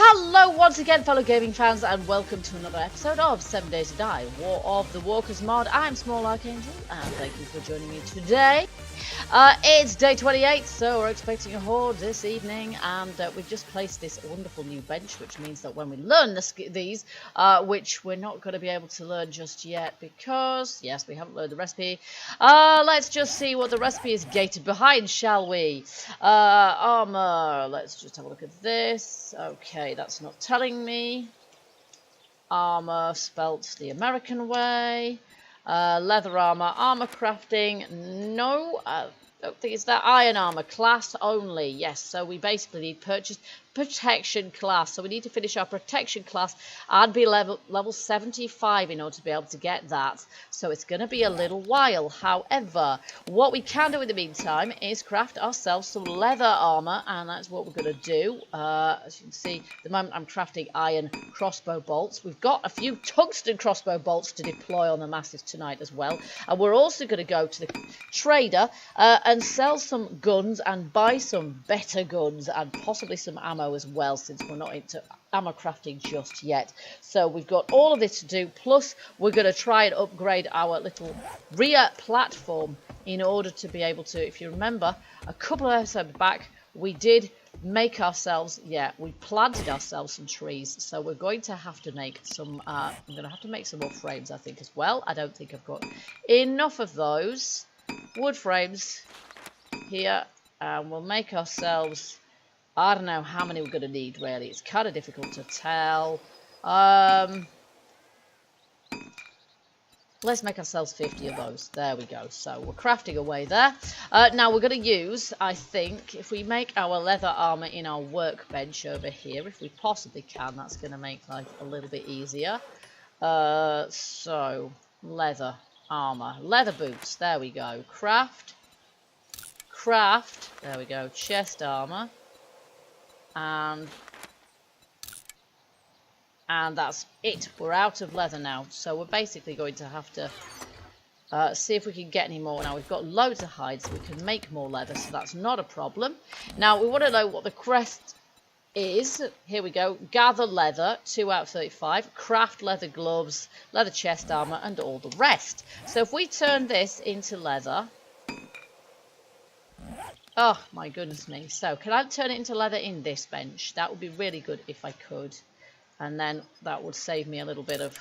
Hello once again, fellow gaming fans, and welcome to another episode of 7 Days to Die, War of the Walkers mod. I'm Small Archangel, and thank you for joining me today. It's day 28, so we're expecting a horde this evening, and we've just placed this wonderful new bench, which means that when we learn these, which we're not going to be able to learn just yet because, yes, we haven't learned the recipe. Let's just see what the recipe is gated behind, shall we? Armor, let's just have a look at this. Okay, that's not telling me. Armor spelt the American way. Leather armor, armor crafting, no, I don't think it's that. Iron armor, class only, yes, so we basically need purchase protection class, so we need to finish our protection class and be level 75 in order to be able to get that, so it's going to be a little while. However, what we can do in the meantime is craft ourselves some leather armor, and that's what we're going to do. As you can see, at the moment I'm crafting iron crossbow bolts. We've got a few tungsten crossbow bolts to deploy on the masses tonight as well, and we're also going to go to the trader and sell some guns and buy some better guns and possibly some ammo as well, since we're not into ammo crafting just yet. So we've got all of this to do, plus we're going to try and upgrade our little rear platform in order to be able to, if you remember, a couple of episodes back we did make ourselves, we planted ourselves some trees, so we're going to have to make some, I'm going to have to make some more frames, I think, as well. I don't think I've got enough of those wood frames here, and we'll make ourselves, I don't know how many we're going to need, really. It's kind of difficult to tell. Let's make ourselves 50 of those. There we go. So we're crafting away there. Now we're going to use, I think, if we make our leather armor in our workbench over here, if we possibly can, that's going to make life a little bit easier. So, leather armor. Leather boots. There we go. Craft. There we go. Chest armor. And that's it. We're out of leather now, so we're basically going to have to see if we can get any more. Now we've got loads of hides, so we can make more leather, so that's not a problem. Now we want to know what the quest is. Here we go. Gather leather, 2 out of 35. Craft leather gloves, leather chest armor, and all the rest. So if we turn this into leather, oh my goodness me. So can I turn it into leather in this bench? That would be really good if I could. And then that would save me a little bit of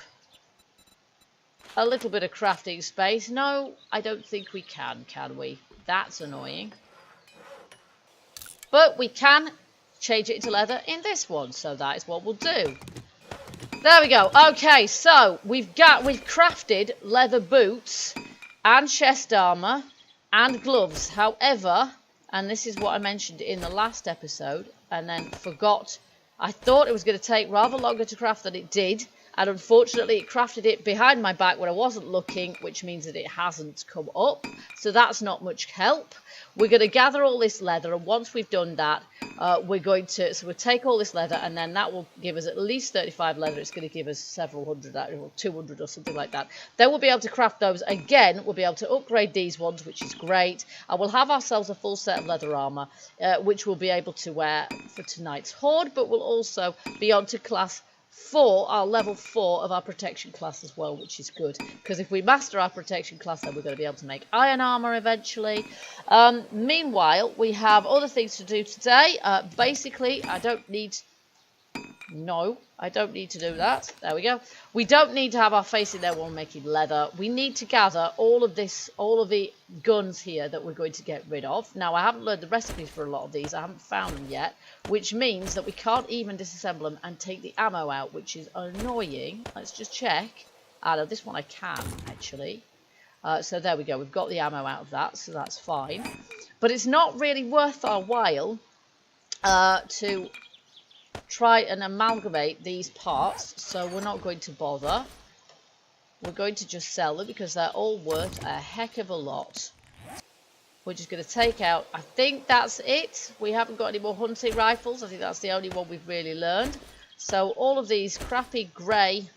crafting space. No, I don't think we can we? That's annoying. But we can change it into leather in this one, so that is what we'll do. There we go. Okay, so we've crafted leather boots and chest armor and gloves. However, and this is what I mentioned in the last episode and then forgot, I thought it was going to take rather longer to craft than it did, and unfortunately it crafted it behind my back when I wasn't looking, which means that it hasn't come up, so that's not much help. We're going to gather all this leather, and once we've done that, we'll take all this leather, and then that will give us at least 35 leather. It's going to give us several hundred, or 200 or something like that. Then we'll be able to craft those again. We'll be able to upgrade these ones, which is great. And we'll have ourselves a full set of leather armor, which we'll be able to wear for tonight's horde, but we'll also be on to class 4, our level 4 of our protection class as well, which is good, because if we master our protection class, then we're going to be able to make iron armor eventually. Meanwhile, we have other things to do today. Basically, I don't need to do that. There we go. We don't need to have our face in there while making leather. We need to gather all of the guns here that we're going to get rid of. Now, I haven't learned the recipes for a lot of these. I haven't found them yet, which means that we can't even disassemble them and take the ammo out, which is annoying. Let's just check. No, this one I can, actually. So there we go. We've got the ammo out of that, so that's fine. But it's not really worth our while to try and amalgamate these parts, so we're not going to bother. We're going to just sell them because they're all worth a heck of a lot. We're just going to take out, I think that's it. We haven't got any more hunting rifles. I think that's the only one we've really learned. So all of these crappy grey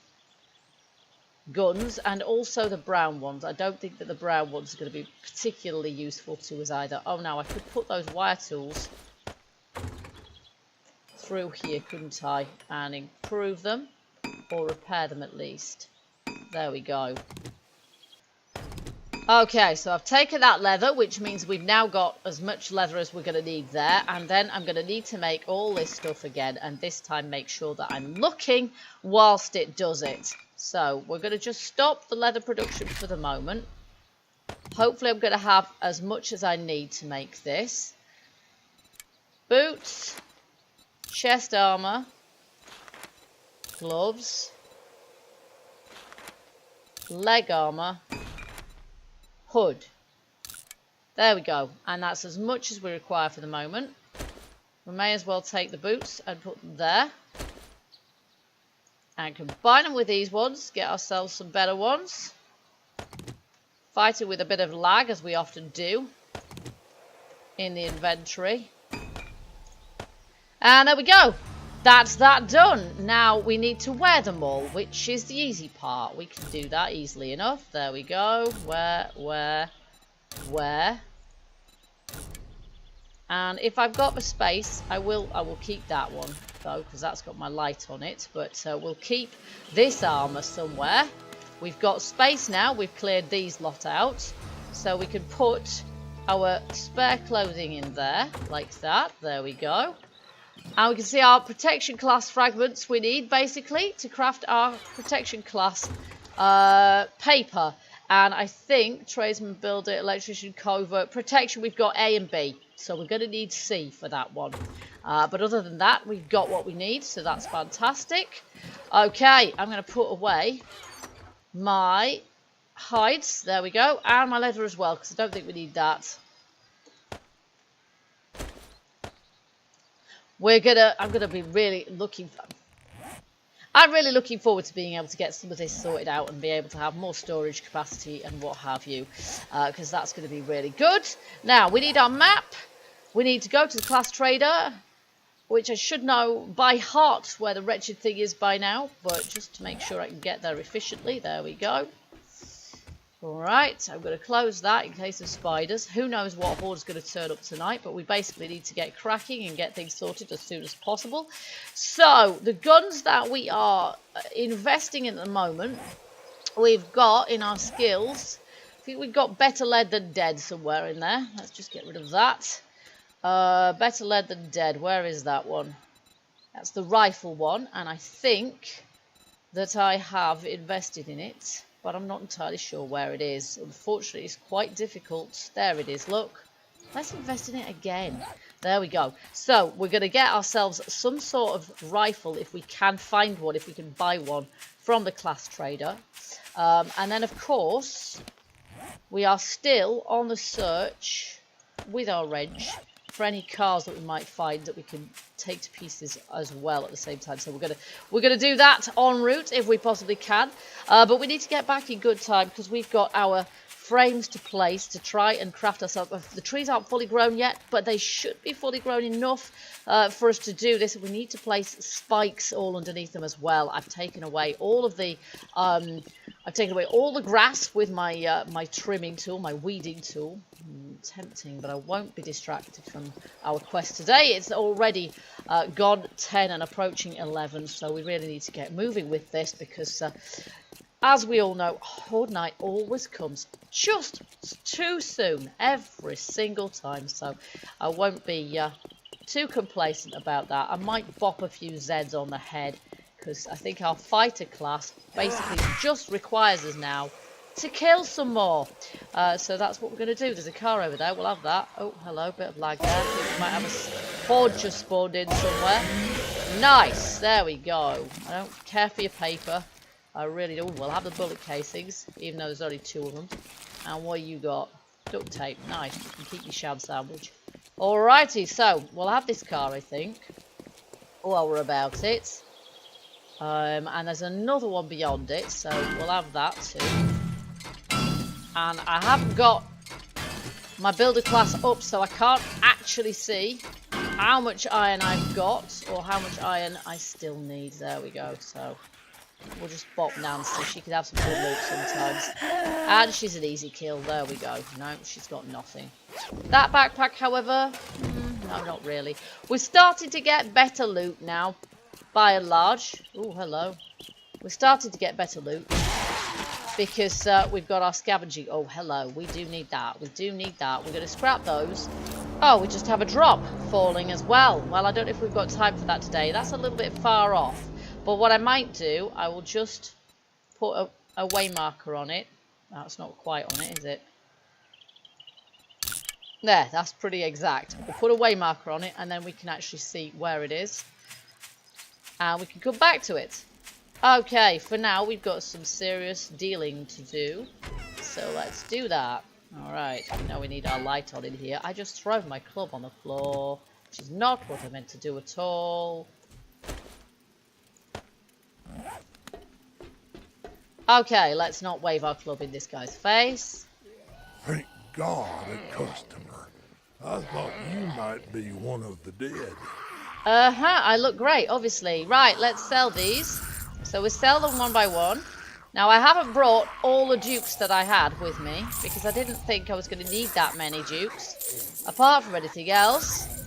guns and also the brown ones. I don't think that the brown ones are going to be particularly useful to us either. Oh no, I could put those wire tools through here, couldn't I? And improve them, or repair them at least. There we go. Okay, so I've taken that leather, which means we've now got as much leather as we're going to need there. And then I'm going to need to make all this stuff again. And this time make sure that I'm looking whilst it does it. So we're going to just stop the leather production for the moment. Hopefully I'm going to have as much as I need to make this. Boots, chest armor, gloves, leg armor, hood. There we go. And that's as much as we require for the moment. We may as well take the boots and put them there. And combine them with these ones. Get ourselves some better ones. Fighting with a bit of lag, as we often do in the inventory. And there we go. That's that done. Now we need to wear them all, which is the easy part. We can do that easily enough. There we go. Wear. And if I've got the space, I will keep that one though, because that's got my light on it. But we'll keep this armor somewhere. We've got space now. We've cleared these lot out, so we can put our spare clothing in there like that. There we go. And we can see our protection class fragments we need, basically, to craft our protection class paper. And I think tradesman, builder, electrician, covert, protection, we've got A and B. So we're going to need C for that one. But other than that, we've got what we need, so that's fantastic. Okay, I'm going to put away my hides. There we go. And my leather as well, because I don't think we need that. I'm gonna be really I'm really looking forward to being able to get some of this sorted out and be able to have more storage capacity and what have you, because that's going to be really good. Now we need our map. We need to go to the class trader, which I should know by heart where the wretched thing is by now, but just to make sure I can get there efficiently. There we go. Alright, I'm going to close that in case of spiders. Who knows what Horde's going to turn up tonight, but we basically need to get cracking and get things sorted as soon as possible. So, the guns that we are investing in at the moment, we've got in our skills, I think we've got better lead than dead somewhere in there. Let's just get rid of that. Better lead than dead, where is that one? That's the rifle one, and I think that I have invested in it. But I'm not entirely sure where it is. Unfortunately, it's quite difficult. There it is, look. Let's invest in it again. There we go. So, we're going to get ourselves some sort of rifle if we can find one, if we can buy one from the class trader. And then, of course, we are still on the search with our wrench for any cars that we might find that we can take to pieces as well at the same time. So we're gonna do that en route if we possibly can. But we need to get back in good time because we've got our frames to place to try and craft ourselves. The trees aren't fully grown yet, but they should be fully grown enough for us to do this. We need to place spikes all underneath them as well. I've taken away all of the grass with my my trimming tool, my weeding tool. Tempting, but I won't be distracted from our quest today. It's already gone 10 and approaching 11, so we really need to get moving with this because as we all know, Horde night always comes just too soon every single time, so I won't be too complacent about that. I might bop a few Zeds on the head because I think our fighter class basically just requires us now to kill some more. So that's what we're going to do. There's a car over there. We'll have that. Oh, hello. Bit of lag there. I think we might have a Horde just spawned in somewhere. Nice. There we go. I don't care for your paper. I really do. We'll have the bullet casings, even though there's only 2 of them. And what you got? Duct tape. Nice. You can keep your sham sandwich. Alrighty. So, we'll have this car, I think, while we're about it. And there's another one beyond it, so we'll have that too. And I haven't got my builder class up, so I can't actually see how much iron I've got or how much iron I still need. There we go. So we'll just bop Nancy. She could have some good loot sometimes. And she's an easy kill. There we go. No, she's got nothing. That backpack, however, No, not really. We're starting to get better loot now, by and large. Oh, hello. We're starting to get better loot because we've got our scavenging. Oh, hello. We do need that. We do need that. We're going to scrap those. Oh, we just have a drop falling as well. Well, I don't know if we've got time for that today. That's a little bit far off. But what I might do, I will just put a way marker on it. That's not quite on it, is it? There, that's pretty exact. We'll put a way marker on it and then we can actually see where it is. And we can come back to it. Okay, for now we've got some serious dealing to do. So let's do that. Alright, now we need our light on in here. I just throw my club on the floor, which is not what I meant to do at all. Okay, let's not wave our club in this guy's face. Thank God, a customer. I thought you might be one of the dead. I look great, obviously. Right, let's sell these. So we sell them one by one. Now, I haven't brought all the dukes that I had with me because I didn't think I was going to need that many dukes. Apart from anything else,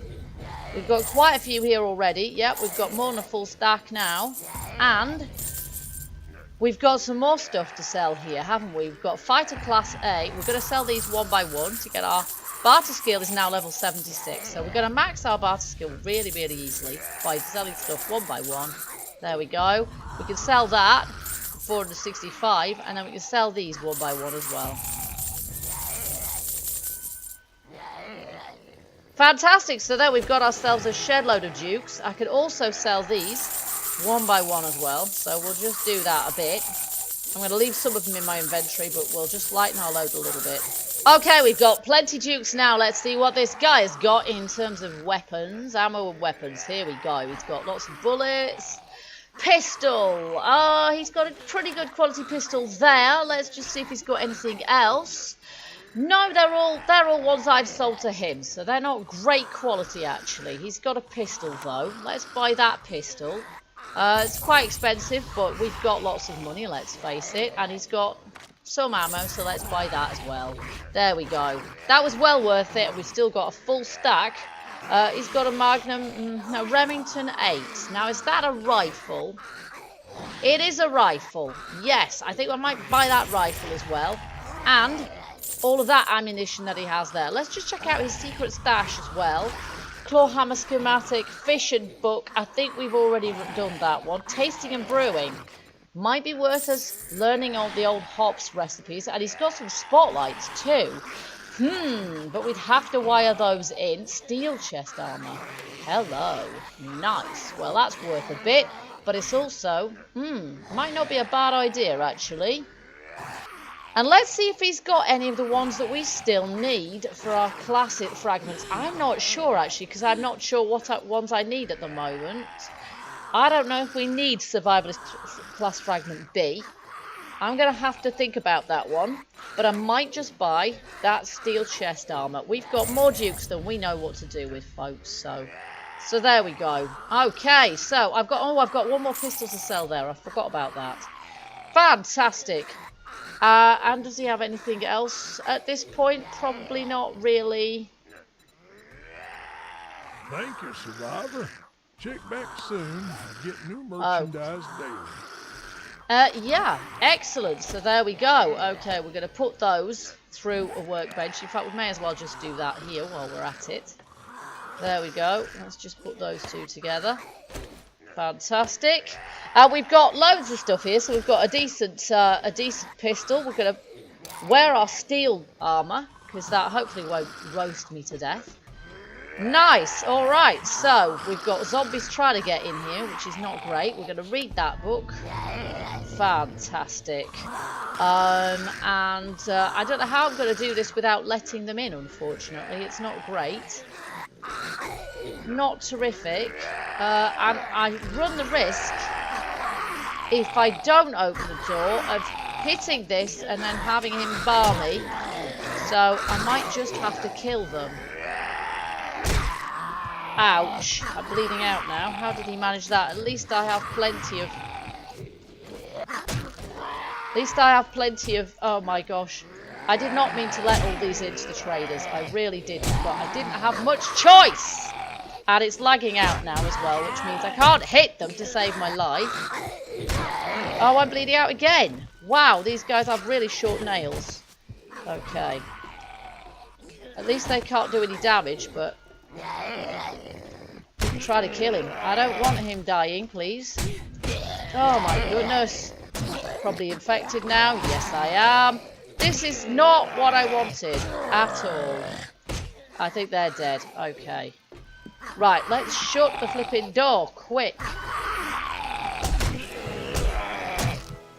we've got quite a few here already. Yep, we've got more than a full stack now. And we've got some more stuff to sell here, haven't we? We've got fighter class A. We're going to sell these one by one to get our barter skill is now level 76. So we're going to max our barter skill really, really easily by selling stuff one by one. There we go. We can sell that for 465 and then we can sell these one by one as well. Fantastic. So there we've got ourselves a shed load of dukes. I can also sell these one by one as well, so we'll just do that a bit. I'm going to leave some of them in my inventory, but we'll just lighten our load a little bit. Okay, we've got plenty dukes now. Let's see what this guy has got in terms of weapons, ammo and weapons. Here we go. He's got lots of bullets. Pistol. Oh, he's got a pretty good quality pistol there. Let's just see if he's got anything else. No, they're all ones I've sold to him, so they're not great quality actually. He's got a pistol though. Let's buy that pistol. It's quite expensive, but we've got lots of money, let's face it. And he's got some ammo, so let's buy that as well. There we go. That was well worth it. We've still got a full stack. He's got a Magnum, no, Remington 8. Now, is that a rifle? It is a rifle. Yes, I think I might buy that rifle as well. And all of that ammunition that he has there. Let's just check out his secret stash as well. Clawhammer schematic, fishing book. I think we've already done that one. Tasting and brewing. Might be worth us learning all the old hops recipes. And he's got some spotlights too. But we'd have to wire those in. Steel chest armor. Hello. Nice. Well, that's worth a bit. But it's also, might not be a bad idea actually. And let's see if he's got any of the ones that we still need for our classic fragments. I'm not sure, actually, because I'm not sure what ones I need at the moment. I don't know if we need Survivalist Class Fragment B. I'm going to have to think about that one. But I might just buy that steel chest armor. We've got more dukes than we know what to do with, folks. So there we go. Okay, so I've got one more pistol to sell there. I forgot about that. Fantastic. And does he have anything else at this point? Probably not really. Thank you, Survivor. Check back soon. I get new merchandise daily. Yeah, excellent. So there we go. Okay, we're going to put those through a workbench. In fact, we may as well just do that here while we're at it. There we go. Let's just put those two together. Fantastic. We've got loads of stuff here, so we've got a decent pistol. We're going to wear our steel armor because that hopefully won't roast me to death. Nice. All right. So we've got zombies trying to get in here, which is not great. We're going to read that book. Fantastic. And I don't know how I'm going to do this without letting them in. Unfortunately, it's not great. Not terrific. And I run the risk, if I don't open the door, of hitting this and then having him bar me. So I might just have to kill them. Ouch. I'm bleeding out now. How did he manage that? At least I have plenty of... oh my gosh. I did not mean to let all these into the traders. I really didn't, but I didn't have much choice. And it's lagging out now as well, which means I can't hit them to save my life. Oh, I'm bleeding out again. Wow, these guys have really short nails. Okay. At least they can't do any damage, but you can try to kill him. I don't want him dying, please. Oh my goodness. Probably infected now. Yes, I am. This is not what I wanted at all. I think they're dead. Okay. Right, let's shut the flipping door, quick.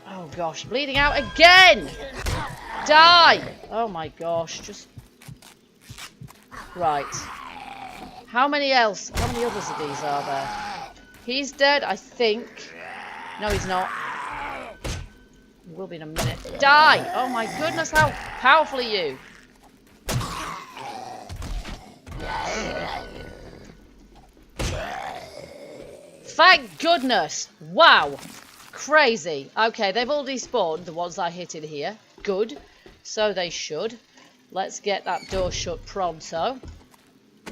Oh gosh, bleeding out again! Die! Oh my gosh, just... Right. How many others of these are there? He's dead, I think. No, he's not. He will be in a minute. Die! Oh my goodness, how powerful are you? Thank goodness! Wow! Crazy. Okay, they've all despawned, the ones I hit in here. Good. So they should. Let's get that door shut pronto.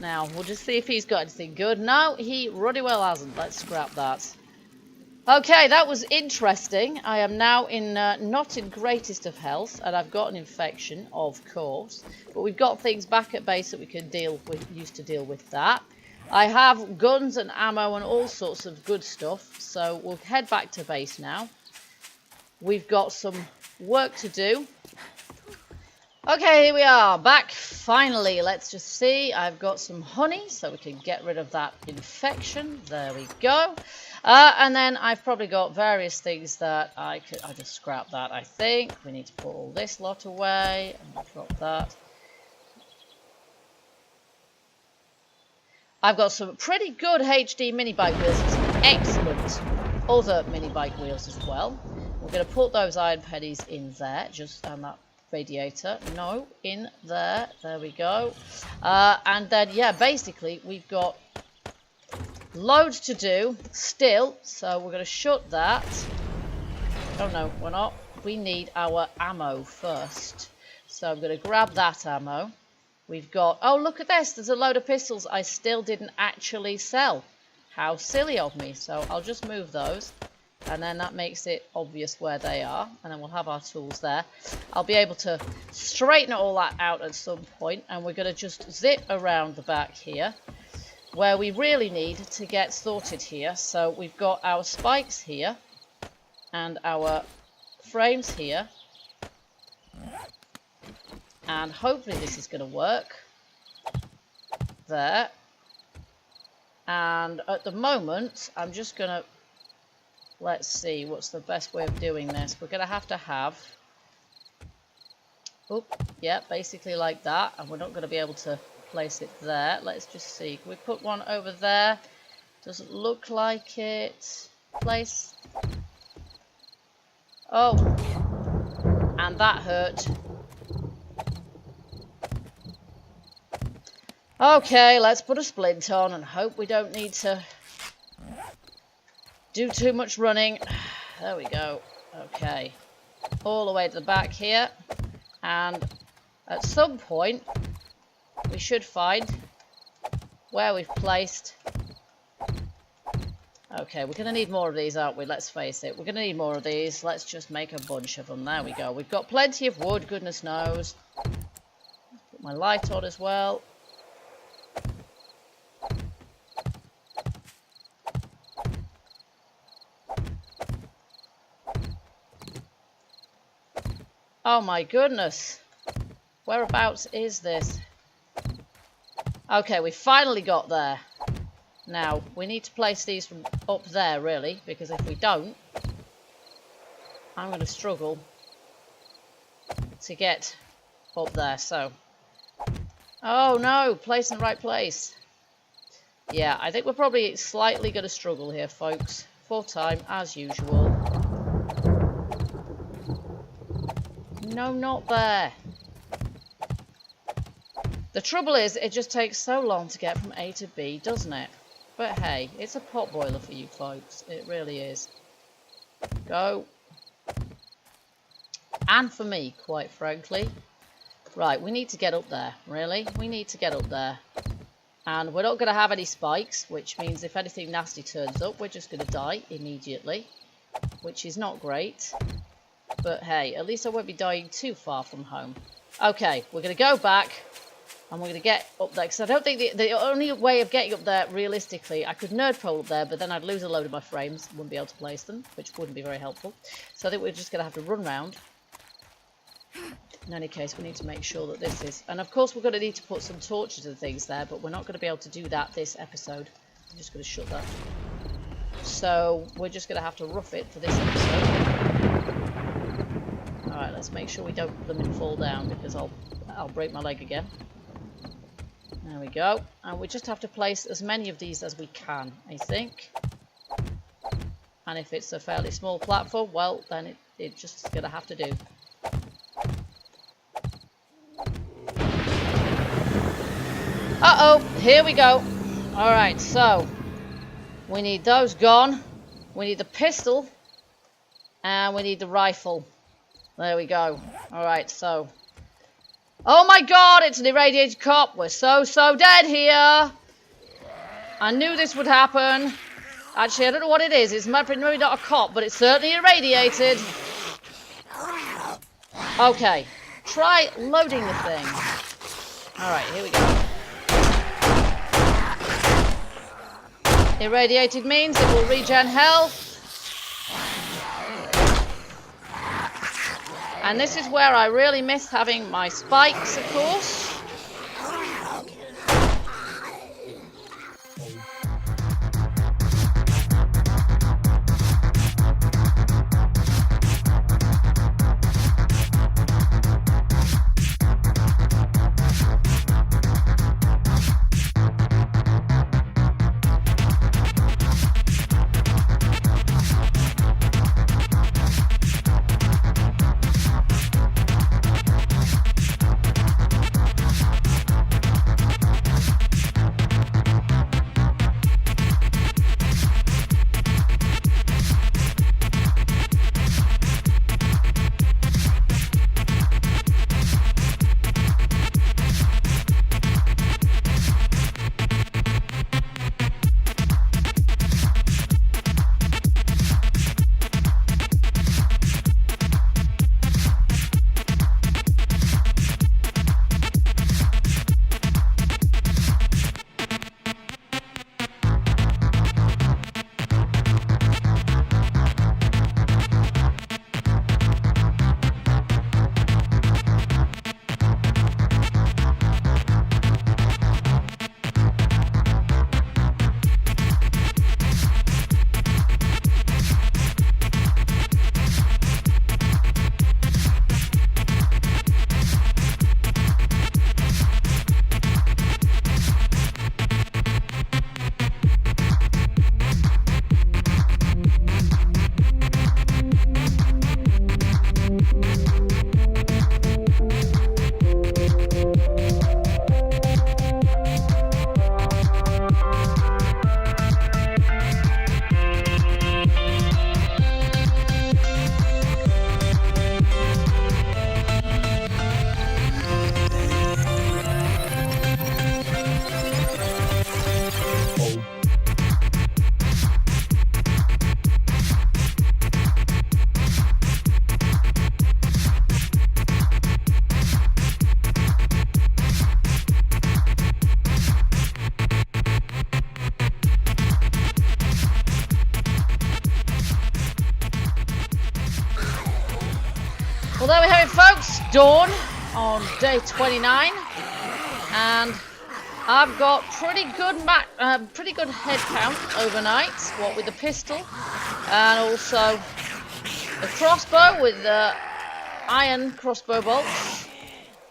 Now, we'll just see if he's got anything good. No, he really well hasn't. Let's scrap that. Okay, that was interesting. I am now in not in greatest of health, and I've got an infection, of course. But we've got things back at base that we can use to deal with that. I have guns and ammo and all sorts of good stuff, so we'll head back to base now. We've got some work to do. Okay, here we are, back finally. Let's just see. I've got some honey, so we can get rid of that infection. There we go. And then I've probably got various things that I'll just scrap that, I think. We need to put all this lot away. And I'll drop that. I've got some pretty good HD mini bike wheels and some excellent other mini bike wheels as well. We're going to put those iron pennies in there, just on that radiator. No, in there. There we go. And then, yeah, basically, we've got loads to do still, so we're going to shut that. Oh, no, we're not. We need our ammo first. So I'm going to grab that ammo. We've got, oh, look at this. There's a load of pistols I still didn't actually sell. How silly of me. So I'll just move those. And then that makes it obvious where they are. And then we'll have our tools there. I'll be able to straighten all that out at some point. And we're going to just zip around the back here, where we really need to get sorted here. So we've got our spikes here. And our frames here. And hopefully this is going to work. There. And at the moment, I'm just going to... Let's see, what's the best way of doing this? We're going to have... Oop, yeah, basically like that. And we're not going to be able to place it there. Let's just see. Can we put one over there? Doesn't look like it. Place. Oh. And that hurt. Okay, let's put a splint on and hope we don't need to do too much running. There we go. Okay. All the way to the back here. And at some point, we should find where we've placed... Okay, we're going to need more of these, aren't we? Let's face it. We're going to need more of these. Let's just make a bunch of them. There we go. We've got plenty of wood, goodness knows. Put my light on as well. Oh my goodness. Whereabouts is this? Okay, we finally got there. Now, we need to place these from up there, really, because if we don't, I'm going to struggle to get up there, so. Oh no, place in the right place. Yeah, I think we're probably slightly going to struggle here, folks. Full time, as usual. No, not there. The trouble is, it just takes so long to get from A to B, doesn't it? But hey, it's a pot boiler for you folks. It really is. Go. And for me, quite frankly. Right, we need to get up there. Really? We need to get up there. And we're not going to have any spikes, which means if anything nasty turns up, we're just going to die immediately. Which is not great. But hey, at least I won't be dying too far from home. Okay, we're going to go back. And we're going to get up there. Because I don't think the only way of getting up there, realistically, I could nerd pole up there, but then I'd lose a load of my frames. Wouldn't be able to place them, which wouldn't be very helpful. So I think we're just going to have to run round. In any case, we need to make sure that this is... And of course, we're going to need to put some torches and things there, but we're not going to be able to do that this episode. I'm just going to shut that. So, we're just going to have to rough it for this episode. Alright, let's make sure we don't let them fall down, because I'll break my leg again. There we go. And we just have to place as many of these as we can, I think. And if it's a fairly small platform, well, then it just is going to have to do. Uh-oh, here we go. Alright, so we need those gone. We need the pistol. And we need the rifle. There we go. Alright, so... Oh my god, it's an irradiated cop. We're so dead here. I knew this would happen. Actually, I don't know what it is. It's maybe not a cop, but it's certainly irradiated. Okay, try loading the thing. Alright, here we go. Irradiated means it will regen health. And this is where I really miss having my spikes, of course. Well, there we have it, folks. Dawn on day 29, and I've got pretty good head count overnight. What with the pistol, and also the crossbow with the iron crossbow bolts.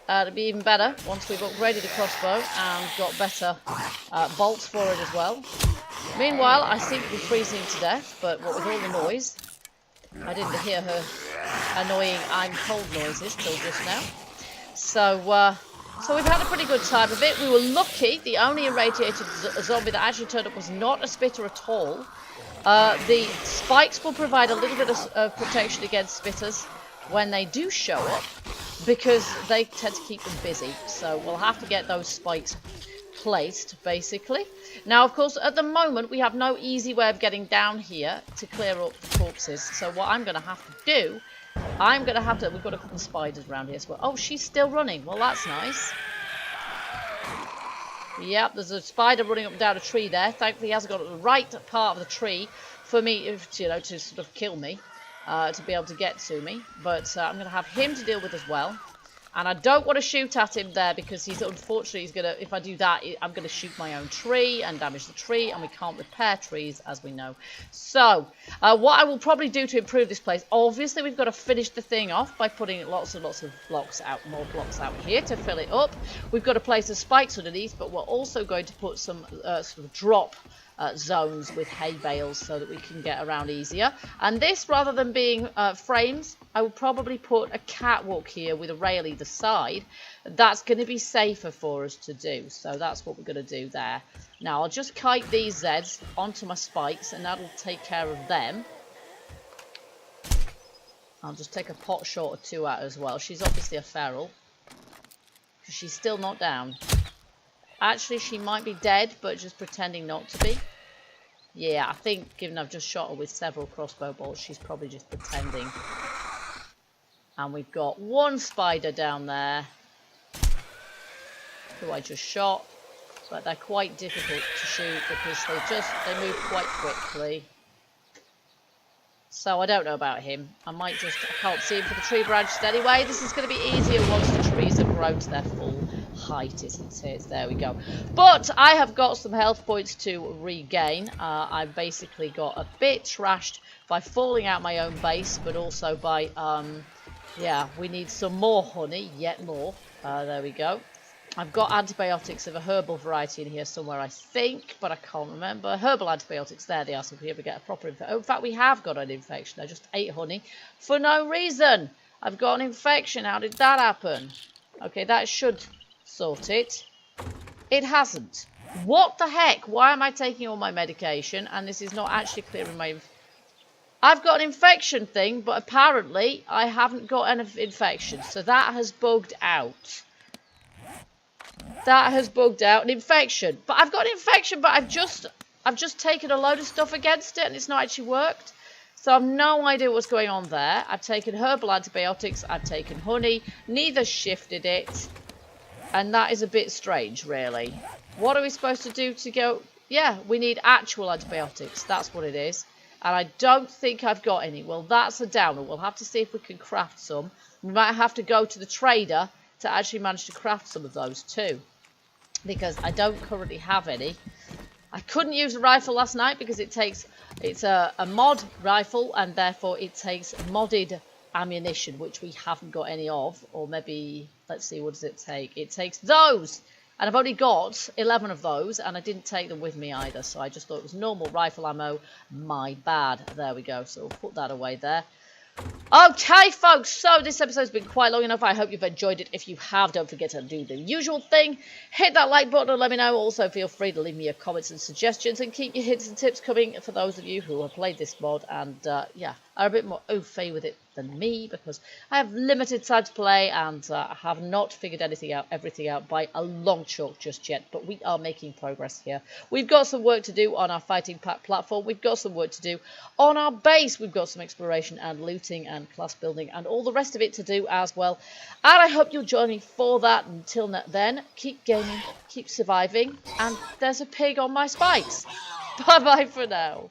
It'll be even better once we've upgraded the crossbow and got better bolts for it as well. Meanwhile, I seem to be freezing to death, but what with all the noise, I didn't hear her annoying I'm cold noises till just now. So we've had a pretty good time of it. We were lucky. The only irradiated zombie that actually turned up was not a spitter at all. The spikes will provide a little bit of protection against spitters when they do show up. because they tend to keep them busy. So we'll have to get those spikes placed, basically. Now, of course, at the moment, we have no easy way of getting down here to clear up the corpses. So what I'm going to have to do, we've got a couple of spiders around here as well. Oh, she's still running. Well, that's nice. Yep, there's a spider running up and down a tree there. Thankfully, he hasn't got the right part of the tree for me, you know, to sort of kill me, to be able to get to me. But I'm going to have him to deal with as well. And I don't want to shoot at him there because unfortunately, if I do that, I'm going to shoot my own tree and damage the tree, and we can't repair trees, as we know. So, what I will probably do to improve this place, obviously we've got to finish the thing off by putting lots and lots of blocks out, more blocks out here to fill it up. We've got to place the spikes underneath, but we're also going to put some sort of drop zones with hay bales so that we can get around easier. And this, rather than being frames, I will probably put a catwalk here with a rail either side. That's going to be safer for us to do, so that's what we're going to do there. Now I'll just kite these Zeds onto my spikes and that'll take care of them. I'll just take a pot shot or two out as well. She's obviously a feral, she's still not down. Actually, she might be dead, but just pretending not to be. Yeah, I think, given I've just shot her with several crossbow bolts, she's probably just pretending. And we've got one spider down there, who I just shot. But they're quite difficult to shoot because they move quite quickly. So I don't know about him. I can't see him for the tree branches anyway. This is going to be easier once the trees have grown to their full height, isn't it? There we go. But I have got some health points to regain. I basically got a bit trashed by falling out my own base, but also by yeah, we need some more honey, yet more. There we go. I've got antibiotics of a herbal variety in here somewhere, I think, but I can't remember. Herbal antibiotics, there they are, so if we ever get a proper infection. Oh, in fact, we have got an infection. I just ate honey for no reason. I've got an infection. How did that happen? Okay, that should sort it. It hasn't. What the heck? Why am I taking all my medication and this is not actually clearing my... I've got an infection thing, but apparently I haven't got an infection, so that has bugged out. That has bugged out an infection. But I've got an infection, but I've just taken a load of stuff against it and it's not actually worked. So I've no idea what's going on there. I've taken herbal antibiotics, I've taken honey, neither shifted it. And that is a bit strange, really. What are we supposed to do to go... Yeah, we need actual antibiotics. That's what it is. And I don't think I've got any. Well, that's a downer. We'll have to see if we can craft some. We might have to go to the trader to actually manage to craft some of those too. Because I don't currently have any. I couldn't use a rifle last night because it's a mod rifle and therefore it takes modded ammunition, which we haven't got any of. Or maybe, let's see, what does it take? It takes those! And I've only got 11 of those, and I didn't take them with me either, so I just thought it was normal rifle ammo. My bad. There we go, so we'll put that away there. Okay, folks, so this episode's been quite long enough. I hope you've enjoyed it. If you have, don't forget to do the usual thing. Hit that like button and let me know. Also, feel free to leave me your comments and suggestions, and keep your hints and tips coming for those of you who have played this mod and, yeah, are a bit more au fait with it than me, because I have limited time to play and I have not figured everything out by a long chalk just yet, but we are making progress here. We've got some work to do on our fighting platform. We've got some work to do on our base. We've got some exploration and looting and class building and all the rest of it to do as well, and I hope you'll join me for that. Until then, keep gaming, keep surviving, and there's a pig on my spikes. Bye bye for now.